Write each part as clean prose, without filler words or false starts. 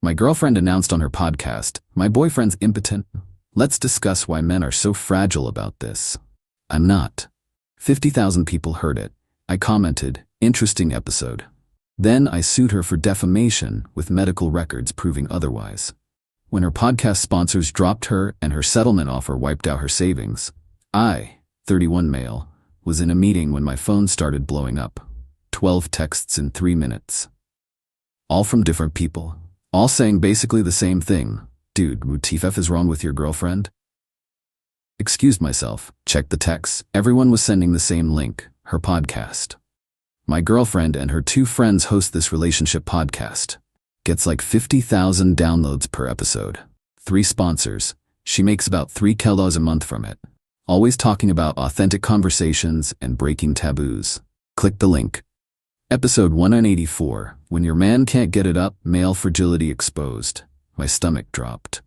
My girlfriend announced on her podcast, "My boyfriend's impotent. Let's discuss why men are so fragile about this." I'm not. 50,000 people heard it. I commented, "Interesting episode." Then I sued her for defamation with medical records proving otherwise. When her podcast sponsors dropped her and her settlement offer wiped out her savings, I, 31 male, was in a meeting when my phone started blowing up. 12 texts in 3 minutes. All from different people, all saying basically the same thing. "Dude, what the f is wrong with your girlfriend?" Excused myself, checked the texts. Everyone was sending the same link, her podcast. My girlfriend and her 2 friends host this relationship podcast. Gets like 50,000 downloads per episode. 3 sponsors. She makes about $3 a month from it. Always talking about authentic conversations and breaking taboos. Click the link. Episode 184, When Your Man Can't Get It Up, Male Fragility Exposed. My stomach dropped.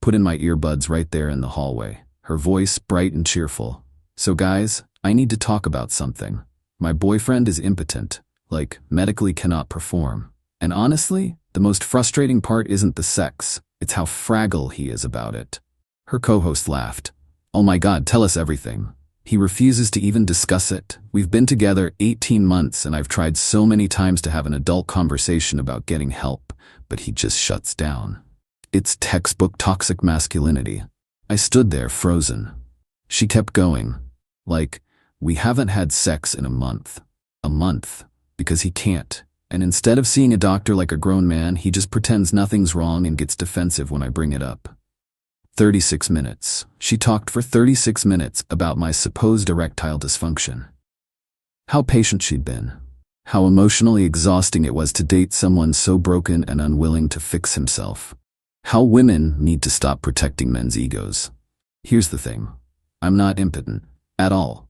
Put in my earbuds right there in the hallway. Her voice bright and cheerful. "So guys, I need to talk about something. My boyfriend is impotent, like medically cannot perform. And honestly, the most frustrating part isn't the sex, it's how fragile he is about it." Her co-host laughed. "Oh my God, tell us everything. He refuses to even discuss it. We've been together 18 months and I've tried so many times to have an adult conversation about getting help, but he just shuts down. It's textbook toxic masculinity." I stood there frozen. She kept going. Like, "We haven't had sex in a month. A month. Because he can't. And instead of seeing a doctor like a grown man, he just pretends nothing's wrong and gets defensive when I bring it up." 36 minutes. She talked for 36 minutes about my supposed erectile dysfunction. How patient she'd been. How emotionally exhausting it was to date someone so broken and unwilling to fix himself. How women need to stop protecting men's egos. Here's the thing. I'm not impotent. At all.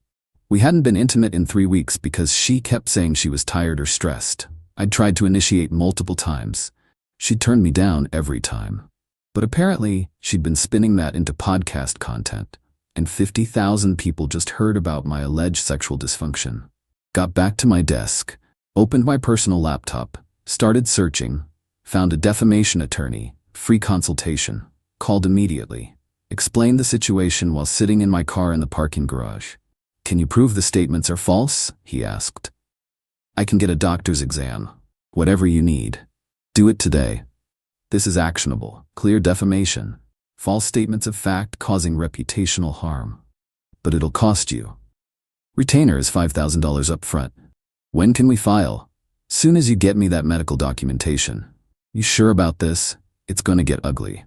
We hadn't been intimate in 3 weeks because she kept saying she was tired or stressed. I'd tried to initiate multiple times. She'd turned me down every time. But apparently, she'd been spinning that into podcast content, and 50,000 people just heard about my alleged sexual dysfunction. Got back to my desk, opened my personal laptop, started searching, found a defamation attorney, free consultation, called immediately, explained the situation while sitting in my car in the parking garage. "Can you prove the statements are false?" he asked. "I can get a doctor's exam. Whatever you need. Do it today. This is actionable, clear defamation. False statements of fact causing reputational harm. But it'll cost you. Retainer is $5,000 up front. When can we file?" "Soon as you get me that medical documentation." "You sure about this? It's gonna get ugly."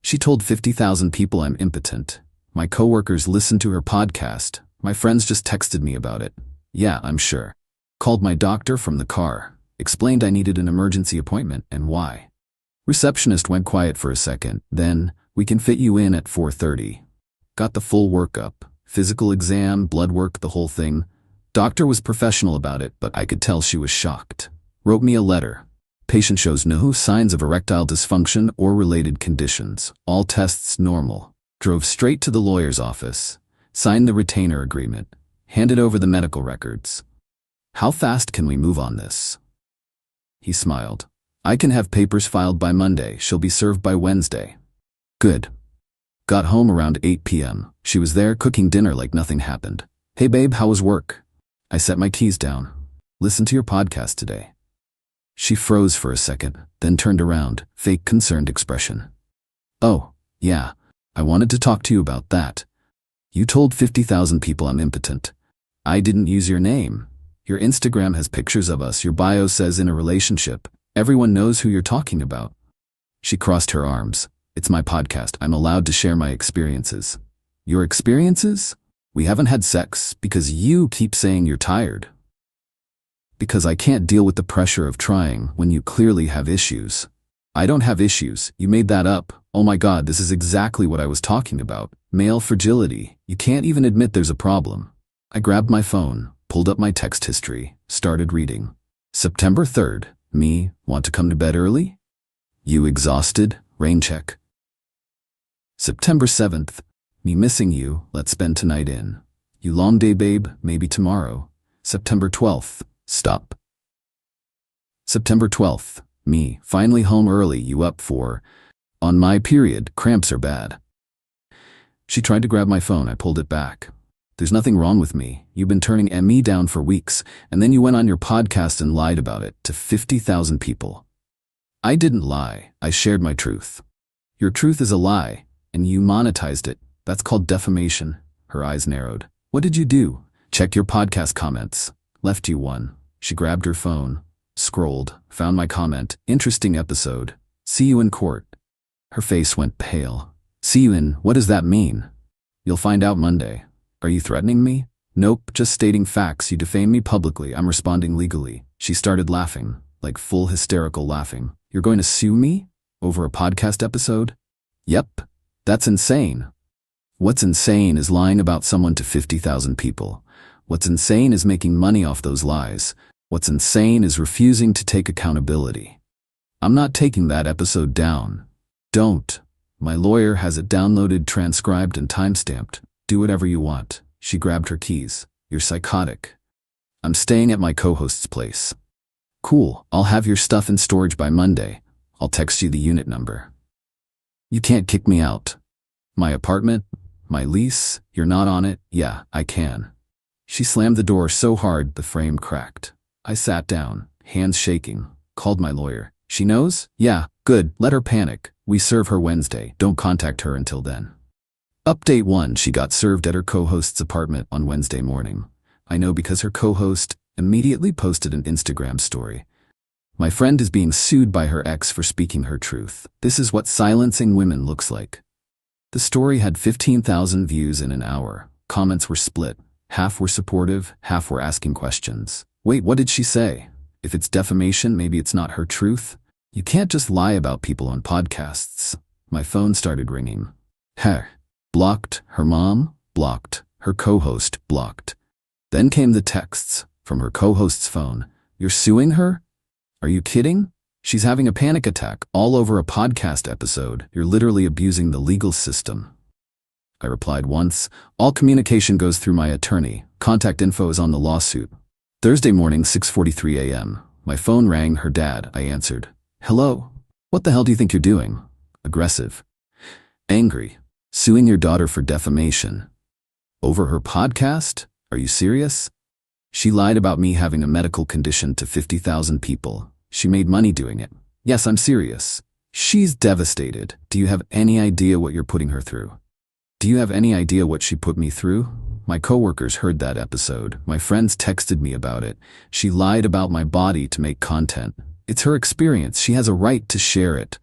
She told 50,000 people I'm impotent. My coworkers listened to her podcast. My friends just texted me about it. Yeah, I'm sure. Called my doctor from the car. Explained I needed an emergency appointment and why. Receptionist went quiet for a second. Then, "We can fit you in at 4:30. Got the full workup. Physical exam, blood work, the whole thing. Doctor was professional about it, but I could tell she was shocked. Wrote me a letter. Patient shows no signs of erectile dysfunction or related conditions. All tests normal. Drove straight to the lawyer's office. Signed the retainer agreement. Handed over the medical records. How fast can we move on this?" He smiled. "I can have papers filed by Monday. She'll be served by Wednesday." Good. Got home around 8 p.m. She was there cooking dinner like nothing happened. "Hey babe, how was work?" I set my keys down. "Listen to your podcast today." She froze for a second, then turned around, fake concerned expression. "Oh, yeah, I wanted to talk to you about that. You told 50,000 people I'm impotent. I didn't use your name. Your Instagram has pictures of us. Your bio says in a relationship. Everyone knows who you're talking about." She crossed her arms. "It's my podcast. I'm allowed to share my experiences." "Your experiences? We haven't had sex because you keep saying you're tired." "Because I can't deal with the pressure of trying when you clearly have issues." "I don't have issues. You made that up." "Oh my God, this is exactly what I was talking about. Male fragility. You can't even admit there's a problem." I grabbed my phone, pulled up my text history, started reading. September 3rd. Me, want to come to bed early? You exhausted? Rain check. September 7th. Me missing you, let's spend tonight in. You long day babe, maybe tomorrow. September 12th. Stop. September 12th. Me, finally home early, you up for? On my period, cramps are bad. She tried to grab my phone, I pulled it back. There's nothing wrong with me. You've been turning me down for weeks, and then you went on your podcast and lied about it to 50,000 people. I didn't lie, I shared my truth. Your truth is a lie, and you monetized it. That's called defamation. Her eyes narrowed. What did you do? Checked your podcast comments. Left you one. She grabbed her phone, scrolled, found my comment. Interesting episode. See you in court. Her face went pale. See you in, what does that mean? You'll find out Monday. Are you threatening me? Nope, just stating facts. You defame me publicly. I'm responding legally. She started laughing, like full hysterical laughing. You're going to sue me? Over a podcast episode? Yep. That's insane. What's insane is lying about someone to 50,000 people. What's insane is making money off those lies. What's insane is refusing to take accountability. I'm not taking that episode down. Don't. My lawyer has it downloaded, transcribed, and timestamped. Do whatever you want. She grabbed her keys. You're psychotic. I'm staying at my co-host's place. Cool, I'll have your stuff in storage by Monday. I'll text you the unit number. You can't kick me out. My apartment? My lease? You're not on it? Yeah, I can. She slammed the door so hard the frame cracked. I sat down, hands shaking, called my lawyer. She knows? Yeah, good, let her panic. We serve her Wednesday. Don't contact her until then. Update 1. She got served at her co-host's apartment on Wednesday morning. I know because her co-host immediately posted an Instagram story. My friend is being sued by her ex for speaking her truth. This is what silencing women looks like. The story had 15,000 views in an hour. Comments were split. Half were supportive, half were asking questions. Wait, what did she say? If it's defamation, maybe it's not her truth? You can't just lie about people on podcasts. My phone started ringing. Heh. Blocked. Her mom? Blocked. Her co-host? Blocked. Then came the texts from her co-host's phone. You're suing her? Are you kidding? She's having a panic attack all over a podcast episode. You're literally abusing the legal system. I replied once. All communication goes through my attorney. Contact info is on the lawsuit. Thursday morning, 6:43 a.m. My phone rang. Her dad. I answered. Hello? What the hell do you think you're doing? Aggressive. Angry. Suing your daughter for defamation. Over her podcast? Are you serious? She lied about me having a medical condition to 50,000 people. She made money doing it. Yes, I'm serious. She's devastated. Do you have any idea what you're putting her through? Do you have any idea what she put me through? My coworkers heard that episode. My friends texted me about it. She lied about my body to make content. It's her experience. She has a right to share it.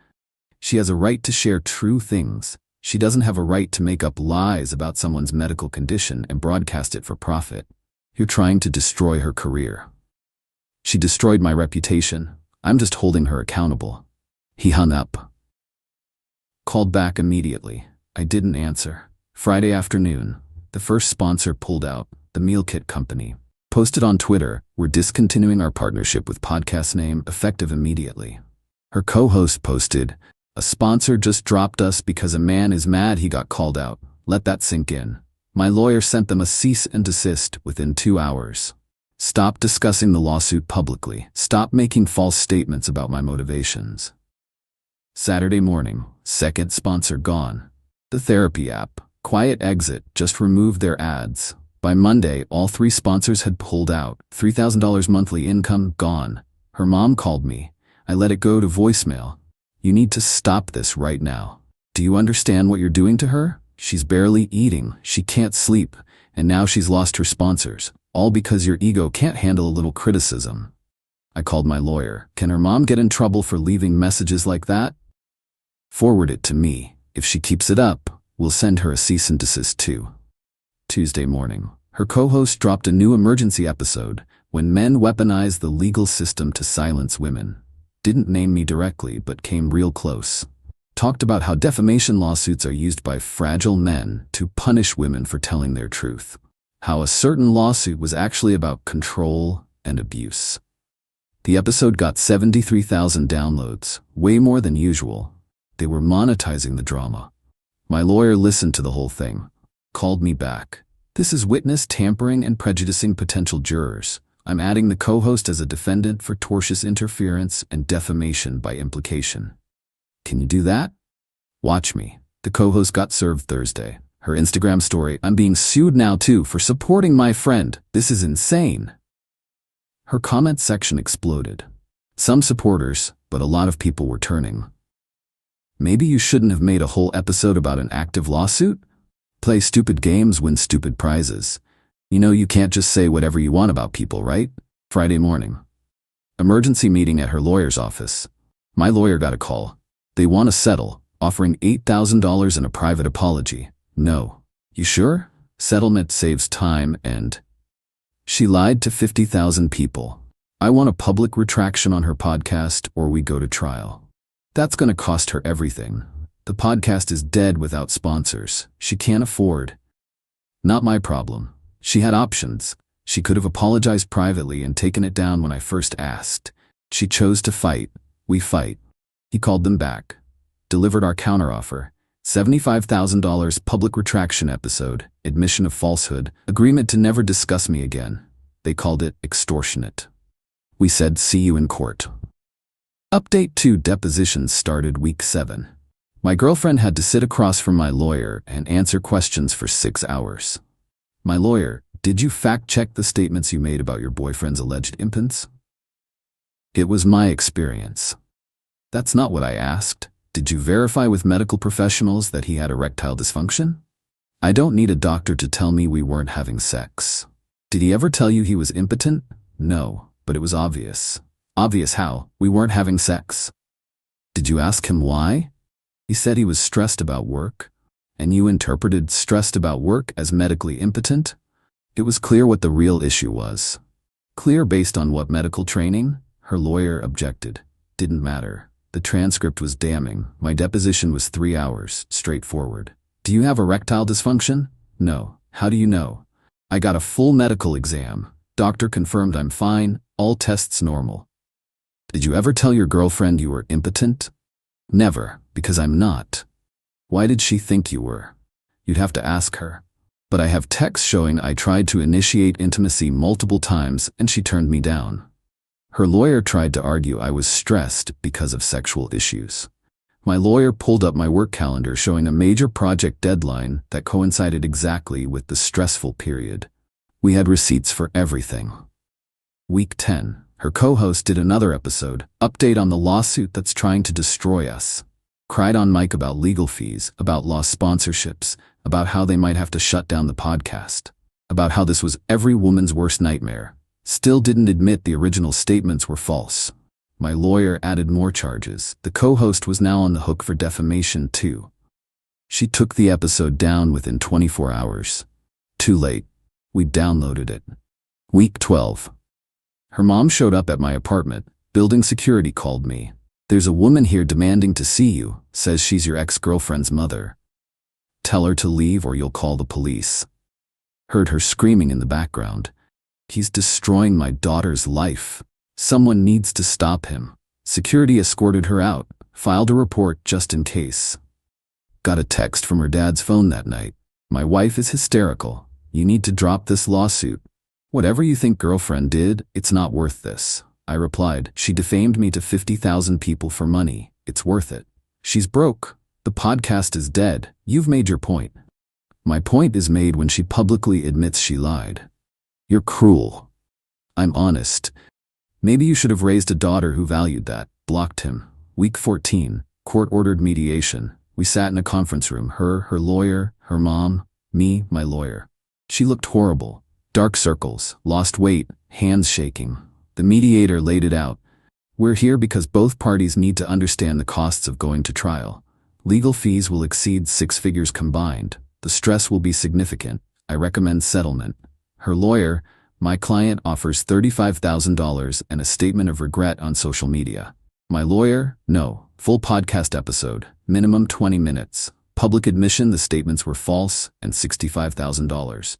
She has a right to share true things. She doesn't have a right to make up lies about someone's medical condition and broadcast it for profit. You're trying to destroy her career. She destroyed my reputation. I'm just holding her accountable. He hung up. Called back immediately. I didn't answer. Friday afternoon. The first sponsor pulled out, the meal kit company. Posted on Twitter, we're discontinuing our partnership with podcast name effective immediately. Her co-host posted, a sponsor just dropped us because a man is mad he got called out. Let that sink in. My lawyer sent them a cease and desist within 2 hours. Stop discussing the lawsuit publicly. Stop making false statements about my motivations. Saturday morning, second sponsor gone. The therapy app, Quiet Exit, just removed their ads. By Monday, all 3 sponsors had pulled out. $3,000 monthly income gone. Her mom called me. I let it go to voicemail. You need to stop this right now. Do you understand what you're doing to her? She's barely eating, she can't sleep, and now she's lost her sponsors, all because your ego can't handle a little criticism. I called my lawyer. Can her mom get in trouble for leaving messages like that? Forward it to me. If she keeps it up, we'll send her a cease and desist too. Tuesday morning, her co-host dropped a new emergency episode, When Men Weaponize the Legal System to Silence Women. Didn't name me directly, but came real close. Talked about how defamation lawsuits are used by fragile men to punish women for telling their truth. How a certain lawsuit was actually about control and abuse. The episode got 73,000 downloads, way more than usual. They were monetizing the drama. My lawyer listened to the whole thing. Called me back. This is witness tampering and prejudicing potential jurors. I'm adding the co-host as a defendant for tortious interference and defamation by implication. Can you do that? Watch me. The co-host got served Thursday. Her Instagram story, I'm being sued now too for supporting my friend. This is insane. Her comment section exploded. Some supporters, but a lot of people were turning. Maybe you shouldn't have made a whole episode about an active lawsuit? Play stupid games, win stupid prizes. You know you can't just say whatever you want about people, right? Friday morning. Emergency meeting at her lawyer's office. My lawyer got a call. They want to settle, offering $8,000 in a private apology. No. You sure? Settlement saves time and... She lied to 50,000 people. I want a public retraction on her podcast or we go to trial. That's going to cost her everything. The podcast is dead without sponsors. She can't afford. Not my problem. She had options. She could have apologized privately and taken it down when I first asked. She chose to fight. We fight. He called them back. Delivered our counteroffer. $75,000 public retraction episode, admission of falsehood, agreement to never discuss me again. They called it extortionate. We said, see you in court. Update 2 depositions started week 7. My girlfriend had to sit across from my lawyer and answer questions for 6 hours. My lawyer, did you fact-check the statements you made about your boyfriend's alleged impotence? It was my experience. That's not what I asked. Did you verify with medical professionals that he had erectile dysfunction? I don't need a doctor to tell me we weren't having sex. Did he ever tell you he was impotent? No, but it was obvious. Obvious how? We weren't having sex. Did you ask him why? He said he was stressed about work. And you interpreted stressed about work as medically impotent? It was clear what the real issue was. Clear based on what medical training? Her lawyer objected. Didn't matter. The transcript was damning. My deposition was 3 hours, straightforward. Do you have erectile dysfunction? No. How do you know? I got a full medical exam. Doctor confirmed I'm fine, all tests normal. Did you ever tell your girlfriend you were impotent? Never, because I'm not. Why did she think you were? You'd have to ask her. But I have texts showing I tried to initiate intimacy multiple times and she turned me down. Her lawyer tried to argue I was stressed because of sexual issues. My lawyer pulled up my work calendar showing a major project deadline that coincided exactly with the stressful period. We had receipts for everything. Week 10, her co-host did another episode, update on the lawsuit that's trying to destroy us. Cried on mic about legal fees, about lost sponsorships, about how they might have to shut down the podcast, about how this was every woman's worst nightmare. Still didn't admit the original statements were false. My lawyer added more charges. The co-host was now on the hook for defamation too. She took the episode down within 24 hours. Too late. We downloaded it. Week 12. Her mom showed up at my apartment. Building security called me. There's a woman here demanding to see you, says she's your ex-girlfriend's mother. Tell her to leave or you'll call the police. Heard her screaming in the background. He's destroying my daughter's life. Someone needs to stop him. Security escorted her out, filed a report just in case. Got a text from her dad's phone that night. My wife is hysterical. You need to drop this lawsuit. Whatever you think girlfriend did, it's not worth this. I replied, she defamed me to 50,000 people for money. It's worth it. She's broke. The podcast is dead. You've made your point. My point is made when she publicly admits she lied. You're cruel. I'm honest. Maybe you should have raised a daughter who valued that. Blocked him. Week 14, court-ordered mediation. We sat in a conference room. Her lawyer, her mom, me, my lawyer. She looked horrible. Dark circles, lost weight, hands shaking. The mediator laid it out. We're here because both parties need to understand the costs of going to trial. Legal fees will exceed 6 figures combined. The stress will be significant. I recommend settlement. Her lawyer, my client, offers $35,000 and a statement of regret on social media. My lawyer, no. Full podcast episode, minimum 20 minutes. Public admission the statements were false and $65,000.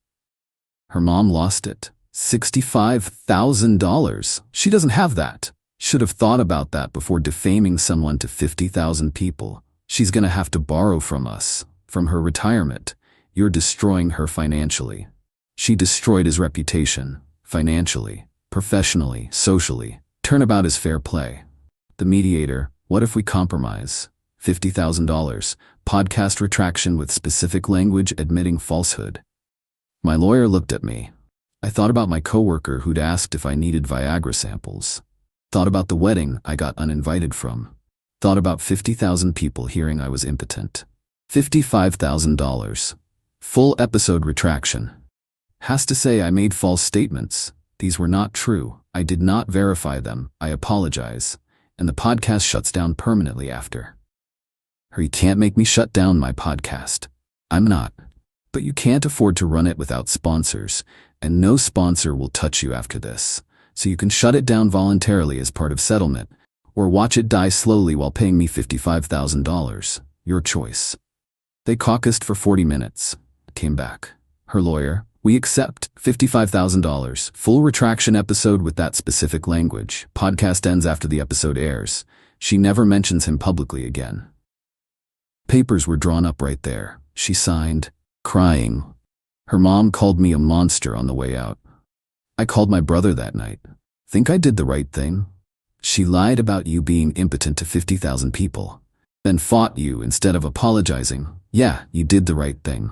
Her mom lost it. $65,000. She doesn't have that. Should have thought about that before defaming someone to 50,000 people. She's gonna have to borrow from us, from her retirement. You're destroying her financially. She destroyed his reputation, financially. professionally, socially. Turnabout is fair play. The mediator, what if we compromise? $50,000, podcast retraction with specific language admitting falsehood. My lawyer looked at me. I thought about my coworker who'd asked if I needed Viagra samples. Thought about the wedding I got uninvited from. Thought about 50,000 people hearing I was impotent. $55,000. Full episode retraction. Has to say I made false statements. These were not true. I did not verify them. I apologize. And the podcast shuts down permanently after. You can't make me shut down my podcast. I'm not. But you can't afford to run it without sponsors, and no sponsor will touch you after this. So you can shut it down voluntarily as part of settlement, or watch it die slowly while paying me $55,000. Your choice. They caucused for 40 minutes. Came back. Her lawyer, we accept $55,000. Full retraction episode with that specific language. Podcast ends after the episode airs. She never mentions him publicly again. Papers were drawn up right there. She signed, crying. Her mom called me a monster on the way out. I called my brother that night. Think I did the right thing? She lied about you being impotent to 50,000 people. Then fought you instead of apologizing. Yeah, you did the right thing.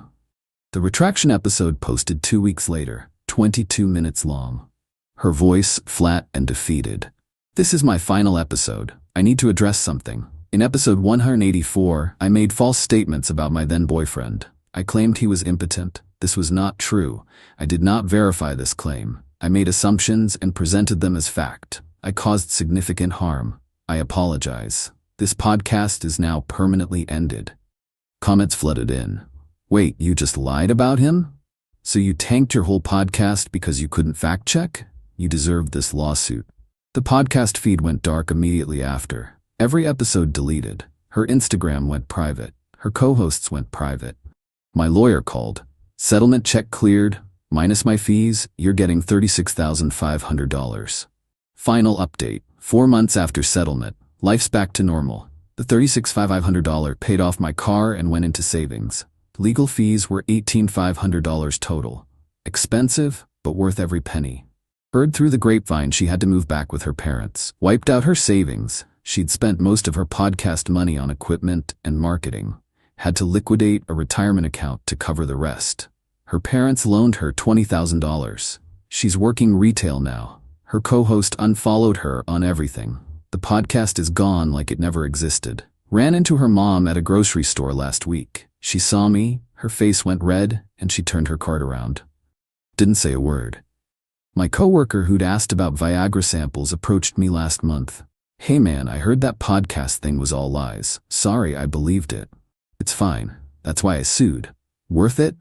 The retraction episode posted 2 weeks later, 22 minutes long. Her voice flat and defeated. This is my final episode. I need to address something. In episode 184, I made false statements about my then boyfriend. I claimed he was impotent. This was not true. I did not verify this claim. I made assumptions and presented them as fact. I caused significant harm. I apologize. This podcast is now permanently ended. Comments flooded in. Wait, you just lied about him? So you tanked your whole podcast because you couldn't fact check? You deserved this lawsuit. The podcast feed went dark immediately after. Every episode deleted. Her Instagram went private. Her co-hosts went private. My lawyer called. Settlement check cleared. Minus my fees, you're getting $36,500. Final update. 4 months after settlement. Life's back to normal. The $36,500 paid off my car and went into savings. Legal fees were $18,500 total. Expensive, but worth every penny. Heard through the grapevine she had to move back with her parents. Wiped out her savings. She'd spent most of her podcast money on equipment and marketing. Had to liquidate a retirement account to cover the rest. Her parents loaned her $20,000. She's working retail now. Her co-host unfollowed her on everything. The podcast is gone like it never existed. Ran into her mom at a grocery store last week. She saw me, her face went red, and she turned her cart around. Didn't say a word. My coworker who'd asked about Viagra samples approached me last month. Hey man, I heard that podcast thing was all lies. Sorry, I believed it. It's fine. That's why I sued. Worth it?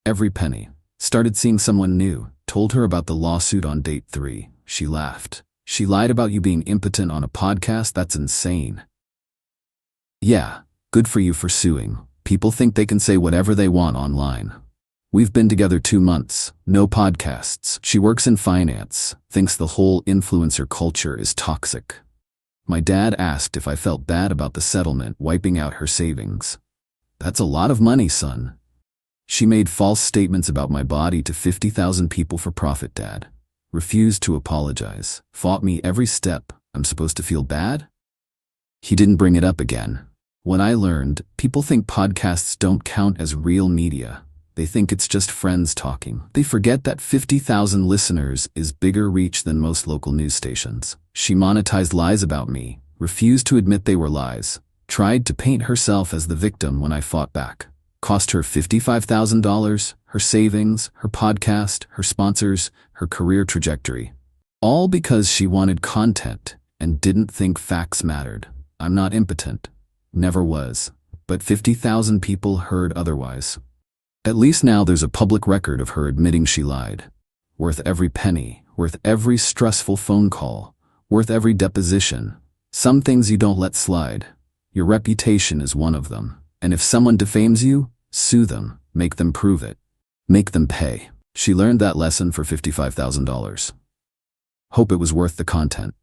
Every penny. Started seeing someone new. Told her about the lawsuit on date 3. She laughed. She lied about you being impotent on a podcast? That's insane. Yeah, good for you for suing. People think they can say whatever they want online. We've been together 2 months. No podcasts. She works in finance. Thinks the whole influencer culture is toxic. My dad asked if I felt bad about the settlement wiping out her savings. That's a lot of money, son. She made false statements about my body to 50,000 people for profit, Dad. Refused to apologize. Fought me every step. I'm supposed to feel bad? He didn't bring it up again. When I learned, people think podcasts don't count as real media. They think it's just friends talking. They forget that 50,000 listeners is bigger reach than most local news stations. She monetized lies about me, refused to admit they were lies, tried to paint herself as the victim when I fought back. Cost her $55,000, her savings, her podcast, her sponsors, her career trajectory. All because she wanted content and didn't think facts mattered. I'm not impotent. Never was. But 50,000 people heard otherwise. At least now there's a public record of her admitting she lied. Worth every penny, worth every stressful phone call, worth every deposition. Some things you don't let slide. Your reputation is one of them. And if someone defames you, sue them, make them prove it. Make them pay. She learned that lesson for $55,000. Hope it was worth the content.